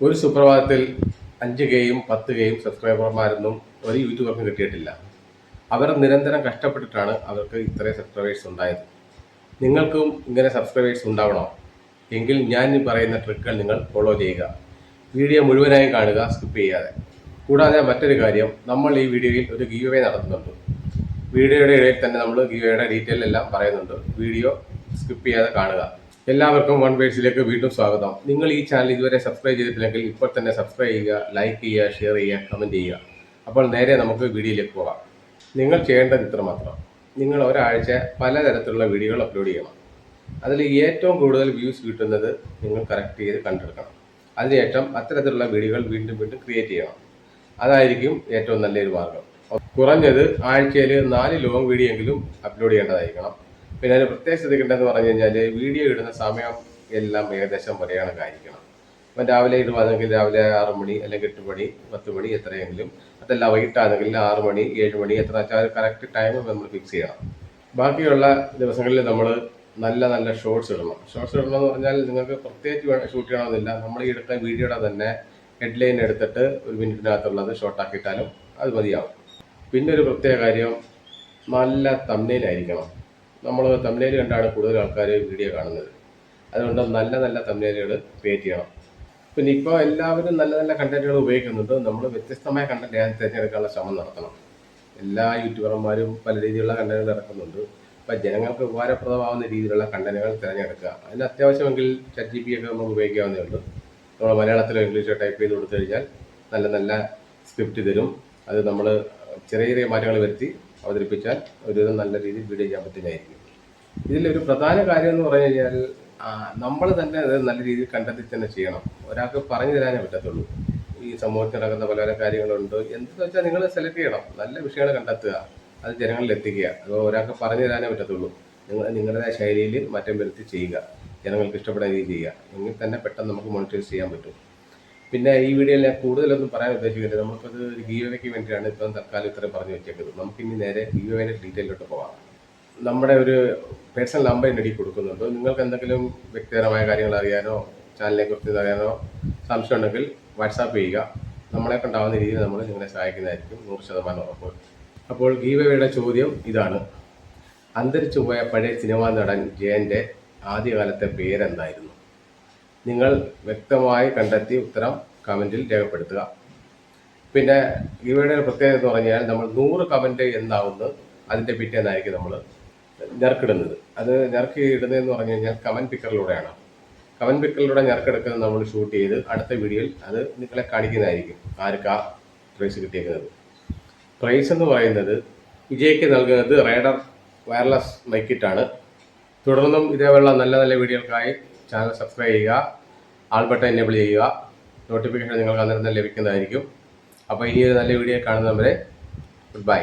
ഒരു സുപ്രഭാതത്തിൽ 5Kയും 10Kയും സബ്സ്ക്രൈബർമാരൊന്നും ഒരു യൂട്യൂബർക്കും കിട്ടിയിട്ടില്ല. അവർ നിരന്തരം കഷ്ടപ്പെട്ടിട്ടാണ് അവർക്ക് ഇത്രയും സബ്സ്ക്രൈബേഴ്സ് ഉണ്ടായത്. നിങ്ങൾക്കും ഇങ്ങനെ സബ്സ്ക്രൈബേഴ്സ് ഉണ്ടാവണോ? എങ്കിൽ ഞാൻ ഈ പറയുന്ന ട്രിക്കുകൾ നിങ്ങൾ ഫോളോ ചെയ്യുക. വീഡിയോ മുഴുവനായും കാണുക, സ്കിപ്പ് ചെയ്യാതെ. കൂടാതെ മറ്റൊരു കാര്യം, നമ്മൾ ഈ വീഡിയോയിൽ ഒരു ഗീവ് അവേ നടത്തുന്നുണ്ട്. വീഡിയോയുടെ ഇടയിൽ തന്നെ നമ്മൾ ഗീവ് അവയുടെ ഡീറ്റെയിൽ എല്ലാം പറയുന്നുണ്ട്. വീഡിയോ സ്കിപ്പ് ചെയ്യാതെ കാണുക. എല്ലാവർക്കും വൺ വേഴ്സിലേക്ക് വീണ്ടും സ്വാഗതം. നിങ്ങൾ ഈ ചാനൽ ഇതുവരെ സബ്സ്ക്രൈബ് ചെയ്തിട്ടില്ലെങ്കിൽ ഇപ്പോൾ തന്നെ സബ്സ്ക്രൈബ് ചെയ്യുക, ലൈക്ക് ചെയ്യുക, ഷെയർ ചെയ്യുക, കമൻറ്റ് ചെയ്യുക. അപ്പോൾ നേരെ നമുക്ക് വീഡിയോയിലേക്ക് പോകാം. നിങ്ങൾ ചെയ്യേണ്ടത് ഇത്ര മാത്രം. നിങ്ങൾ ഒരാഴ്ച പലതരത്തിലുള്ള വീഡിയോകൾ അപ്ലോഡ് ചെയ്യണം. അതിൽ ഏറ്റവും കൂടുതൽ വ്യൂസ് കിട്ടുന്നത് നിങ്ങൾ കറക്റ്റ് ചെയ്ത് കണ്ടെടുക്കണം. അതിനുശേഷം അത്തരത്തിലുള്ള വീഡിയോകൾ വീണ്ടും വീണ്ടും ക്രിയേറ്റ് ചെയ്യണം. അതായിരിക്കും ഏറ്റവും നല്ലൊരു മാർഗം. കുറഞ്ഞത് ആഴ്ചയിൽ 4 ലോങ് വീഡിയോ എങ്കിലും അപ്ലോഡ് ചെയ്യേണ്ടതായിരിക്കണം. പിന്നെ അതിന് പ്രത്യേകം ശ്രദ്ധിക്കേണ്ടതെന്ന് പറഞ്ഞു കഴിഞ്ഞാൽ വീഡിയോ ഇടുന്ന സമയം എല്ലാം ഏകദേശം ഒരേ കണക്കായിരിക്കണം. അപ്പം രാവിലെ ഇടുവാണെങ്കിൽ രാവിലെ 6 മണി അല്ലെങ്കിൽ 8 മണി 10 മണി എത്രയെങ്കിലും, അതല്ല വൈകിട്ടാണെങ്കിൽ 6 മണി 7 മണി എത്ര വെച്ചാൽ കറക്റ്റ് ടൈം നമ്മൾ ഫിക്സ് ചെയ്യണം. ബാക്കിയുള്ള ദിവസങ്ങളിൽ നമ്മൾ നല്ല നല്ല ഷോർട്സ് ഇടണം. ഷോർട്സ് ഇടണമെന്ന് പറഞ്ഞാൽ നിങ്ങൾക്ക് പ്രത്യേകിച്ച് ഷൂട്ട് ചെയ്യണമെന്നില്ല. നമ്മൾ ഈ എടുക്കുന്ന വീഡിയോയുടെ തന്നെ ഹെഡ്ലൈൻ എടുത്തിട്ട് 1 മിനിറ്റിനകത്തുള്ളത് ഷോർട്ടാക്കിയിട്ടാലും അത് മതിയാവും. പിന്നെ ഒരു പ്രത്യേക കാര്യം, നല്ല തംബ്നെയിലായിരിക്കണം. നമ്മൾ തംബ്നെയിൽ കണ്ടാണ് കൂടുതൽ ആൾക്കാർ വീഡിയോ കാണുന്നത്. അതുകൊണ്ട് നല്ല നല്ല തംബ്നെയിലുകൾ ക്രിയേറ്റ് ചെയ്യണം. പിന്നെ ഇപ്പോൾ എല്ലാവരും നല്ല നല്ല കണ്ടന്റുകൾ ഉപയോഗിക്കുന്നുണ്ട്. നമ്മൾ വ്യത്യസ്തമായ കണ്ടന്റ് തിരഞ്ഞെടുക്കാനുള്ള ശ്രമം നടത്തണം. എല്ലാ യൂട്യൂബർമാരും പല രീതിയിലുള്ള കണ്ടന്റുകൾ ഇറക്കുന്നുണ്ട്. അപ്പോൾ ജനങ്ങൾക്ക് ഉപകാരപ്രദമാവുന്ന രീതിയിലുള്ള കണ്ടന്റുകൾ തിരഞ്ഞെടുക്കുക. അതിന് അത്യാവശ്യമെങ്കിൽ ChatGPT ഒക്കെ നമുക്ക് ഉപയോഗിക്കാവുന്നേ ഉള്ളൂ. നമ്മൾ മലയാളത്തിലോ ഇംഗ്ലീഷോ ടൈപ്പ് ചെയ്ത് കൊടുത്തു കഴിഞ്ഞാൽ നല്ല നല്ല സ്ക്രിപ്റ്റ് തരും. അത് നമ്മൾ ചെറിയ ചെറിയ മാറ്റങ്ങൾ വരുത്തി അവതരിപ്പിച്ചാൽ ഒരുവിധം നല്ല രീതിയിൽ വീഡിയോ ചെയ്യാൻ പറ്റുന്നതായിരിക്കും. ഇതിലൊരു പ്രധാന കാര്യം എന്ന് പറഞ്ഞു കഴിഞ്ഞാൽ നമ്മൾ തന്നെ അത് നല്ല രീതിയിൽ കണ്ടെത്തി തന്നെ ചെയ്യണം. ഒരാൾക്ക് പറഞ്ഞു തരാനേ പറ്റത്തുള്ളൂ. ഈ സമൂഹത്തിൽ നടക്കുന്ന പല പല കാര്യങ്ങളുണ്ട്. എന്തെന്ന് വെച്ചാൽ നിങ്ങൾ സെലക്ട് ചെയ്യണം, നല്ല വിഷയങ്ങൾ കണ്ടെത്തുക, അത് ജനങ്ങളിൽ എത്തിക്കുക. അപ്പോൾ ഒരാൾക്ക് പറഞ്ഞു തരാനേ പറ്റത്തുള്ളൂ. നിങ്ങൾ നിങ്ങളുടേതായ ശൈലിയിൽ മാറ്റം വരുത്തി ചെയ്യുക, ജനങ്ങൾക്ക് ഇഷ്ടപ്പെടുന്ന രീതി ചെയ്യുക. എങ്കിൽ തന്നെ പെട്ടെന്ന് നമുക്ക് മോണിറ്റൈസ് ചെയ്യാൻ പറ്റും. പിന്നെ ഈ വീഡിയോയിൽ ഞാൻ കൂടുതലൊന്നും പറയാൻ ഉദ്ദേശിക്കുന്നില്ല. നമുക്കത് ഒരു ഗീവ് അവേക്ക് വേണ്ടിയാണ് ഇപ്പം തൽക്കാലം ഇത്രയും പറഞ്ഞു വെച്ചേക്കുന്നത്. നമുക്കിനി നേരെ ഗീവ് അവേൻ്റെ ഡീറ്റെയിലോട്ട് പോകാം. നമ്മുടെ ഒരു പേഴ്സണൽ നമ്പർ എൻ്റെ കൊടുക്കുന്നുണ്ട്. നിങ്ങൾക്ക് എന്തെങ്കിലും വ്യക്തിപരമായ കാര്യങ്ങൾ അറിയാനോ ചാനലിനെ കുറിച്ച് അറിയാനോ സംശയം ഉണ്ടെങ്കിൽ വാട്സാപ്പ് ചെയ്യുക. നമ്മളെ കൊണ്ടാവുന്ന രീതിയിൽ നമ്മൾ നിങ്ങളെ സഹായിക്കുന്നതായിരിക്കും, 100% ഉറപ്പ്. അപ്പോൾ ഗീവ് അവേയുടെ ചോദ്യം ഇതാണ്: അന്തരിച്ചു പോയ പഴയ സിനിമാ നടൻ ജയൻ്റെ ആദ്യകാലത്തെ പേരെന്തായിരുന്നു? നിങ്ങൾ വ്യക്തമായി കണ്ടെത്തി ഉത്തരം കമൻറ്റിൽ രേഖപ്പെടുത്തുക. പിന്നെ ഗീവയുടെ പ്രത്യേകത എന്ന് പറഞ്ഞാൽ നമ്മൾ 100 കമൻറ്റ് എന്താവുന്നത് അതിൻ്റെ പിറ്റേന്നായിരിക്കും നമ്മൾ ഞെർക്കിടുന്നത്. അത് ഞെർക്ക് ഇടുന്നതെന്ന് പറഞ്ഞു കഴിഞ്ഞാൽ കമൻറ്റ് പിക്കറിലൂടെയാണ്. കമൻറ്റ് പിക്കറിലൂടെ ഞെർക്കെടുക്കുന്നത് നമ്മൾ ഷൂട്ട് ചെയ്ത് അടുത്ത വീഡിയോയിൽ അത് നിങ്ങളെ കാണിക്കുന്നതായിരിക്കും ആർക്കാ പ്രൈസ് കിട്ടിയേക്കുന്നത്. പ്രൈസ് എന്ന് പറയുന്നത് വിജയ്ക്ക് നൽകുന്നത് റൈഡർ വയർലെസ് മൈക്കിറ്റാണ്. തുടർന്നും ഇതേപോലുള്ള നല്ല നല്ല വീഡിയോകൾക്കായി ചാനൽ സബ്സ്ക്രൈബ് ചെയ്യുക, ആൾ ബട്ടൺ എനേബിൾ ചെയ്യുക. നോട്ടിഫിക്കേഷൻ നിങ്ങൾക്ക് അന്നേരം തന്നെ ലഭിക്കുന്നതായിരിക്കും. അപ്പോൾ ഇനി ഒരു നല്ല വീഡിയോ കാണുന്നവരെ ഗുഡ് ബൈ.